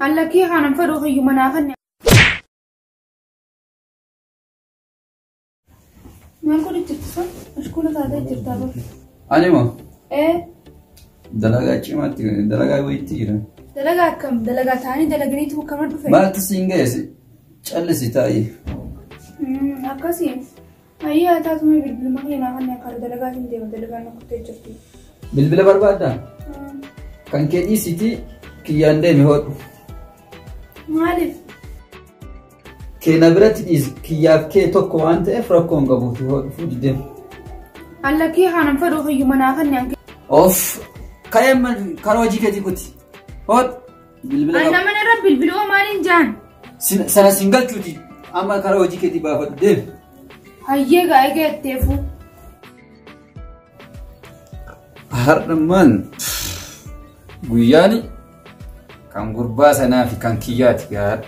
alla kii xanam fadhu xiyu manafan ما كنت تتصل أشكون هذا ترتابه أنا ما دلقة ما تيجي دلقة ويتيرة دلقة كم دلقة ثاني دلقني تو كمان بفهم ما تسينجس شلسي تاي أكاسين أيه أتاسمي بالبلما هنا هني كار دلقة هندي ودلقة أنا كنت جرتي بالبلا بربادا كان كذي سيتي كياندي مهود مالف كي نبرت إز كياف كي توكو أنت إفرقون قبوتي هود فوجدين الله كي هانم فدو خيو منافن يعني أوف كيام كروجي كذي كتي هود بالبلا أنا من رب بالبلو مالين جان سنة سينجل كتي أما كروجي كذي بافد دين هيا جاي تفو هرمان guyyaani kan gurbaa sanaa fi kan kiyyaati gaar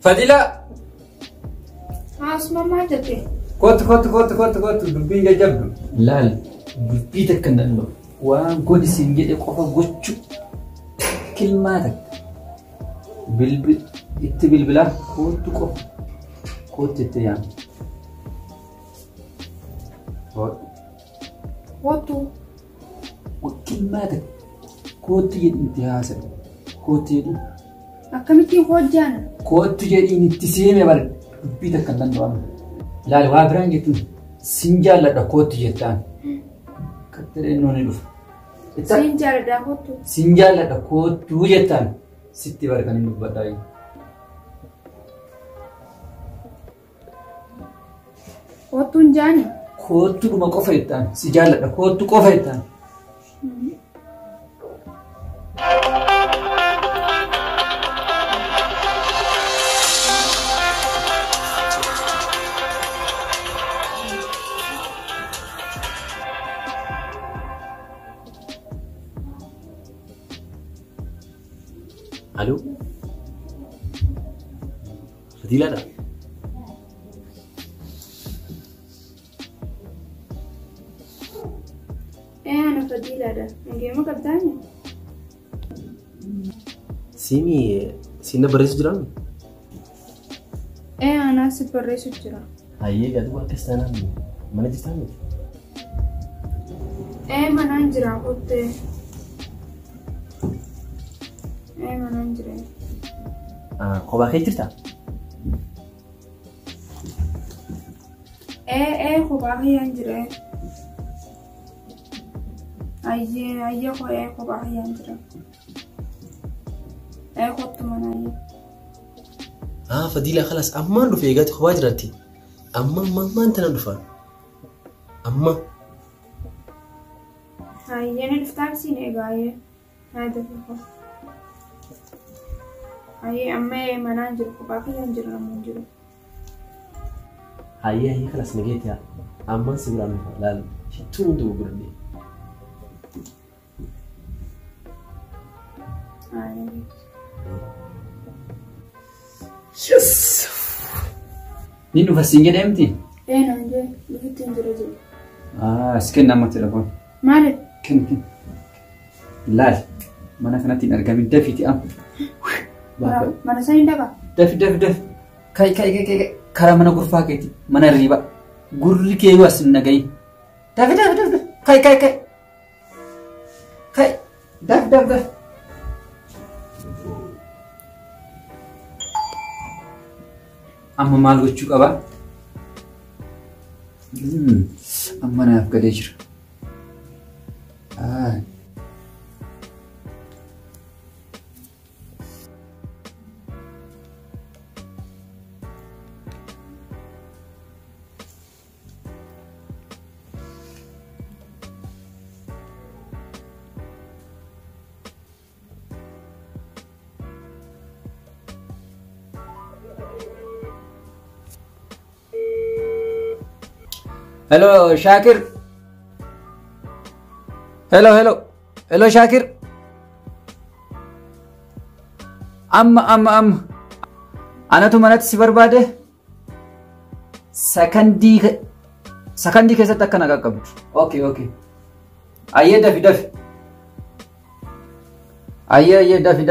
فديلا اسمع ما جتي كوت دبين جاب لا بيتك كنن وان سنجد قفا غوچو كلماتك بلبل اتبلبلا كوت تيام واتو وكلماتك كوت انتهاسك كوت أكملتي خوجانا كوت جدي نتسيمي بار بيتك كندن دوام لا الوابران جتو سنجال لدا كوت جتان كتر نوني دوف سنجال لدا كوت سنجال لدا كوت جتان ستي بار كان نبداي كوتون جاني كوت ما قفيتان سجال لدا كوت قفيتان الو فديلة لا أنا فديلة ده نجي ما كبتاني سينا بريس جرام أنا سبريس جرام هاي قاعد بقول كستانا ما نجي تاني ما ننجرا قلت ما ننجرا خبا خير ترتا خبا هي ننجرا أيه خبا هي ننجرا خدت مناي فديلة خلاص أما نرفع قاعد خبا جراتي أما ما أنت نرفع أما أنا نفتح سيني قاية هذا هو أما منانجر خبا هي ننجرا منجرا هاي خلاص نجيت يا أما سيبرا لا شتون دو بردي Yes. Ni dhufa siin jedhamti? Nanje ufutin dhiraati. Sken nama telepon. Maali? Ken. Laal. Mana kanatti hin argamin dafiti am. Mana sanii daba? Daf. Kai. Karaa mana gurfaa keeti. Mana riba. Gurri kee was nagayi. Daf. Kai. Kai. Daf. Amma maal gochuu qaba? Amma naaf galee jira. Hello, Shakir. Hello, Shakir. Amma. Anatu manatti si barbaade. Sakandii keessatti akka nagaa qabdu. Okay. Ayyee dafi. Ayyee dafi.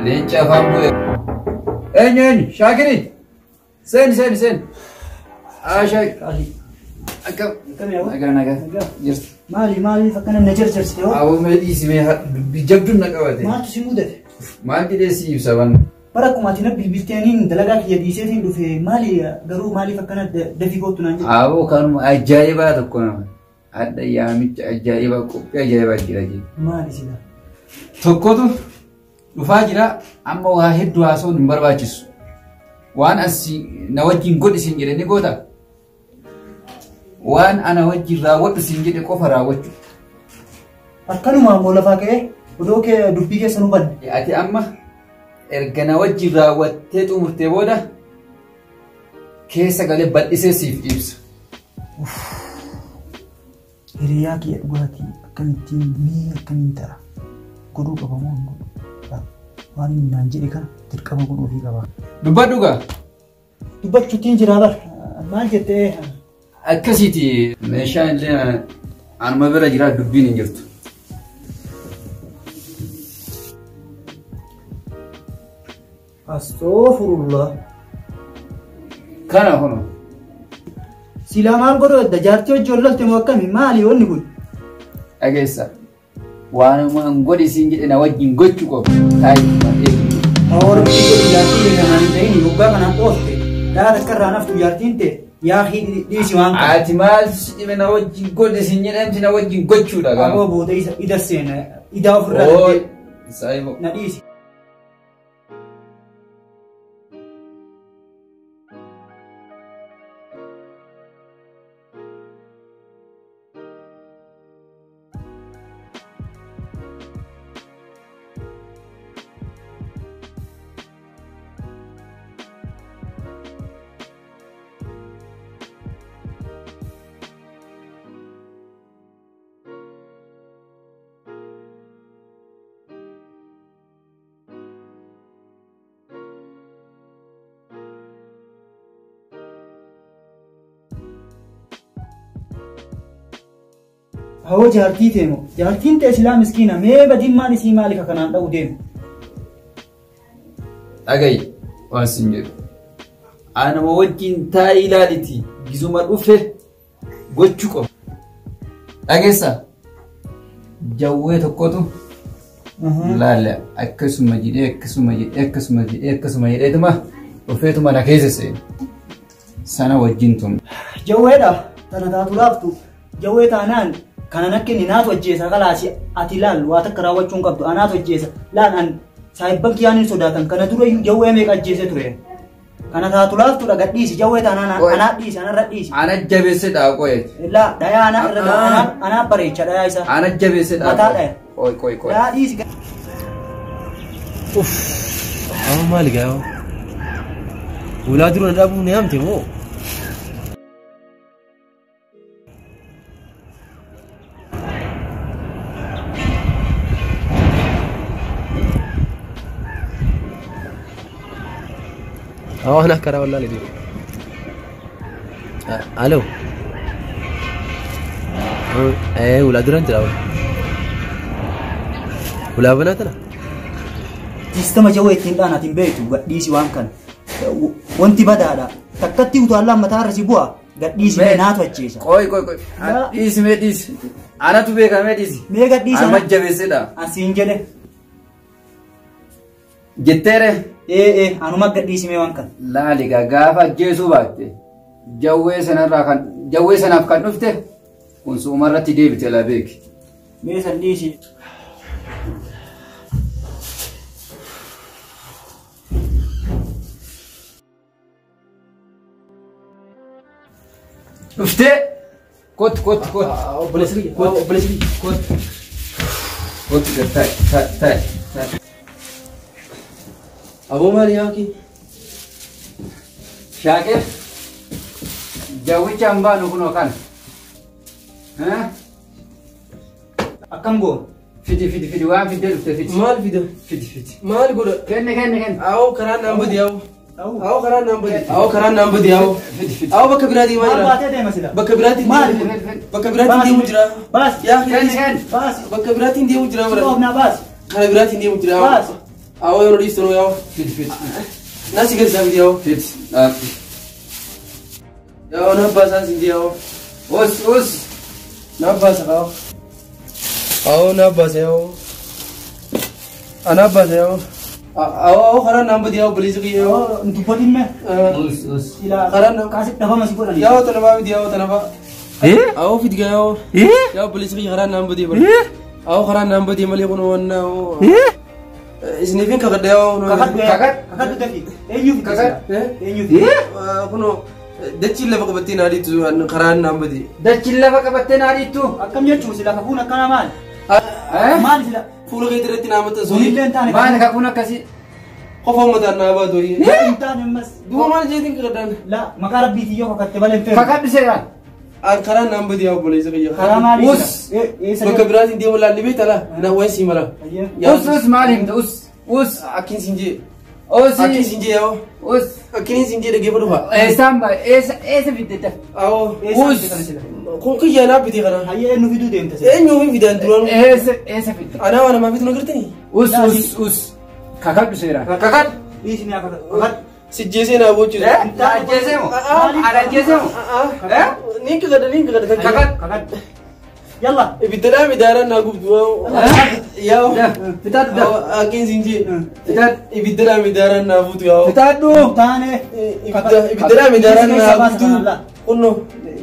Leenca afaan bu'e. Eenyu Shaakiri. Sen. Shaakiri. Nagaa. Jirti. Maali fakkana na jarjarsite hoo? Awwa dhiisimee jabduun na qabate. Maaltu si mudate? Maal jedhee si ibsa ban? Bara akkuma ati na bilbilteeniin dalagaa kiyya dhiiseetiin dhufe maaliif akkana dafii gootu naan jedhe? Awwa kanuma ajaa'ibaa tokko nama. Adda yaamicha ajaa'ibaa qophii ajaa'ibaa jira jechuudha. Maali sila? Tokkotu dhufaa jira amma waa hedduu haasa'uun hin barbaachisu. Waan asii na wajjin godhi siin jedhe ni goota. Waan ana wajjin raawwadhu siin jedhe qofa raawwachu. Akkanuma ammoo lafaa ka'ee odoo kee dubbii keessa nu banne. Ati amma erga na wajjin raawwattee xumurtee booda keessa galee bal'isee siif ibsa. Hiriyaa kiyya dhugaatii akkamittiin akkamiin ta'a godhuu qabamoo hin godhu. waan inni naan jedhe kana dirqama godhuufii qaba. Dubbadhugaa. Dubbachuutiin jira bar maal jettee akkasiiti meeshaan illee anuma bira jira dubbiin hin jirtu. Astaghfirullah. Kana hono. Silaa maal godhu edda jaartii hojii ollalte moo akkami maali wanni kun? Dhageessa. Waanuma hin godhisin jedhe na wajjin gochuu qofa. ORO-TV jaartii kanaan ta'in yoggaa kanaan dhoofte daala akka irraa naftu jaartiin ta'e yaa dhiisi waan kana. Ati maal dhibee na wajjin godhisin jedhamti na wajjin gochuudha. Aboo booda ida seena idaa ofirraa na dhiisi. Hawwa jaartii teemo jaartiin ta'e silaa miskiina mee badimmaan isii maali ka kanaan dha'u deemu. Dhagayi waan sin jedhu. Anuma wajjin taa'ee ilaaliti gizuma dhufe gochuu qofa. Dhageessa jawwee tokkotu laala akkasuma jedheetuma dhufeetuma na keessa seenu sana wajjin tun. Jawweedha tana taatu laaftu jawwee taanaan kana nakkinni naatu ajjeesa kalaasi ati laal waa takka raawwachuun qabdu anaatu ajjeesa laal an saayibban kiyaaniin sodaatan kana dura jawwee meeqa ajjeese ture kana taatu laaftudha gadhiisi jawwee taanaan anaa dhiisi anarra dhiisi. Ana jabeesse dhaaqoye. Laa dhayaa ana irra anaa bareecha dhayaa isa. Ana jabeesse dhaaqoye. Mataa dhaya. Qoy. Laa dhiisi. Uff. Amma maali gaa? Ulaa dura dhaabuu ni hamte moo? أنا كرا ولا لدي ألو إيه ولا درنت لا ولا بناتنا تستمع جويتين أنا تنبيتو قديسي وانكن وانتي بدأ تكتي وتعلم متى رسيبوا قديسي بنات وجيسا قوي ديس أنا تبي كم ديس مي قديسي أنا متجوز لا أسينجله جتره أنا ما قديسي مي وانكن لا لقى قافة جيسو باتة جوّي سنة أفكار نفته ونسو مرة تدي بتلا بيك مي سنديسي نفته كوت بلسري كوت تاي أبو مارياكي شاكر جوّي جنبا نكونو كان ها أكم جو فيدي وان فيدي مال فيديو فيدي مال قول كن أو كران نام بدي أو كران نام بدي أو بكبراتي ما جرا بكبراتي دي مجرا بس يا أخي كن بس بكبراتي دي مجرا شوفنا بس كبراتي دي مجرا بس أو يوري سنو ياو فيدي ناسي كذا سامي ياو ياو نبأ سانسي دي ياو أوس نبأ سكاو أو نبأ سياو أنا نبأ سياو أو خران نام بدي أو بليز كي ياو أنتو بدين مه أوس إلى خران كاسب دفع مسي بدين ياو تنبأ بدي أو تنبأ أو في دقيقة ياو بليز كي خران نام بدي أو خران نام بدي ملي كونو ونا إسني فين كقد ياو كقد تفي أيوه كقد أيوه كونو دتشي لفك بتين هذه تو أن خران نام بدي دتشي لفك بتين هذه تو أكم يجوا سلا كفونا كنا مال مال سلا فولو كي ترى تنام سوني تسوي تاني ما أنا كفونا كسي خفوا متى نابا دوي لا أنت مس دو ما جيتين كردان لا ما كارب بيتي يو كتب بالين فين فقط بسيران أن خران نام بدي أو بليز كي خرام مالي أوس بكبرات دي ولا اللي بيت لا نواسي مرة أوس مالهم أوس Us. Akin sinje. Osi. Akin sinje yaa'u. Us. Akin sinje dhagee dhufa. Samba esa fideta. Awo. Us. Kun kiyyaanaa biti kana. Hayyee nu fiduu deemte. Eenyu fi fidaan duraan. Esa fideta. Anaa waan namaa fitu nagartanii. Us. Kakadhu seera. Kakadhu. Dhiisni akka kakadhu. Sijjeesee naa bochisu. Ajjeesee moo? Ana ajjeesee moo? Ni kakadha. Kakadhu. Yalla. Ibiddaan midhaaraan naa gubdu. Yaa'u. Fitaadhu. Akin sinje. Fitaadhu. Ibiddaan midhaaraan naa fuutu yaa'u. Fitaadhu. Taane. Ibiddaan midhaaraan naa gubdu. Kunno.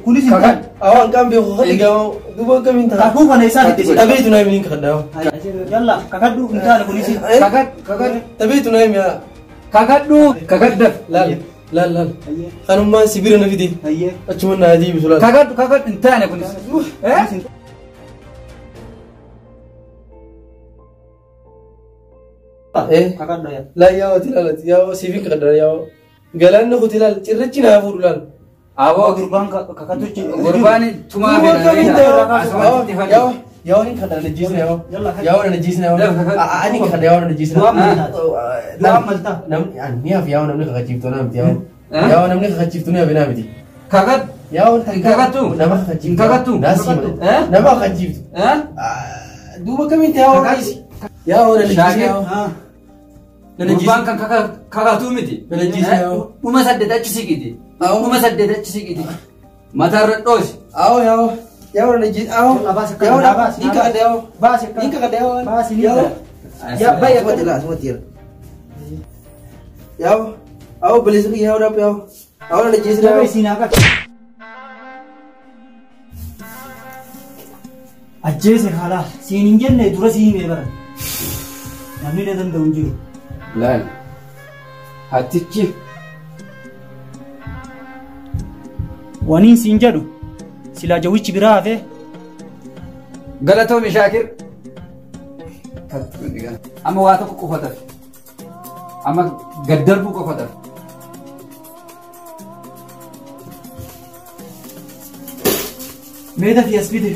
Kunis hin taane. Awaan kan beeku egaa duuba akkamiin ta'a? Kakuu kana isaa itti Tabeetu naa himiin kakadhaa. Yalla kakadhu hin taane kunis. Kakadhu. Tabeetu naa himiyaa. Kakadhu. Kakadhu. Laal. Kanummaan sibira na fide. Hayyee. Achuma naa deebisu laal. Kakadhu hin taane kunis. Kakadhu yaa. Laa yaa'ooti laalati yaa'oo siifin kakadhaa yaa'oo. Galaanni kuti laal cirrachi naa fuudhu laal. Awoo Gurbaan kakadhu gurbaan tumaa Yaa'oo ni kakadhaa na jiisna yaa'oo. Yaa'oo na jiisna yaa'oo. Ani kakadhaa yaa'oo na jiisna. Du'aan maltaa. Ni hafi yaa'oo namni kakachiiftu naa miti yaa'oo. Yaa'oo namni kakachiiftu ni hafi naa miti. kakad Yaa'oo kakattu nama kakachiiftu. kakattu Nama kakachiiftu. Duuba kamitti yaa'oo dhiisi. Yaa'oo na jiisna yaa'oo. Gurbaan kan kakatu miti. Dhuma saddeet achi siqiti. Dhuma saddeet achi siqiti. Mataarra dhoosi. Yaa'oo na jiisna yaa'oo. Ni kakadhaa yaa'oo. Ni kakadhaa yaa'oo. Yaa'oo baay'ee akkatti laa asumatti jira. Yaa'oo bilisa kiyya yaa'oo dhaabbu yaa'oo. Yaa'oo na jiisna yaa'oo. Ajjeese kaalaa siin hin jenne dura siin himee bara. Namni na danda'u hin jiru. Laal. Hatichi. Waniin siin jedhu silaa jawwichi biraa hafee. Galatoomi Shaakir. Amma waa tokko qofataaf. Amma gaddarbuu qofataaf. Meeta fi as fide.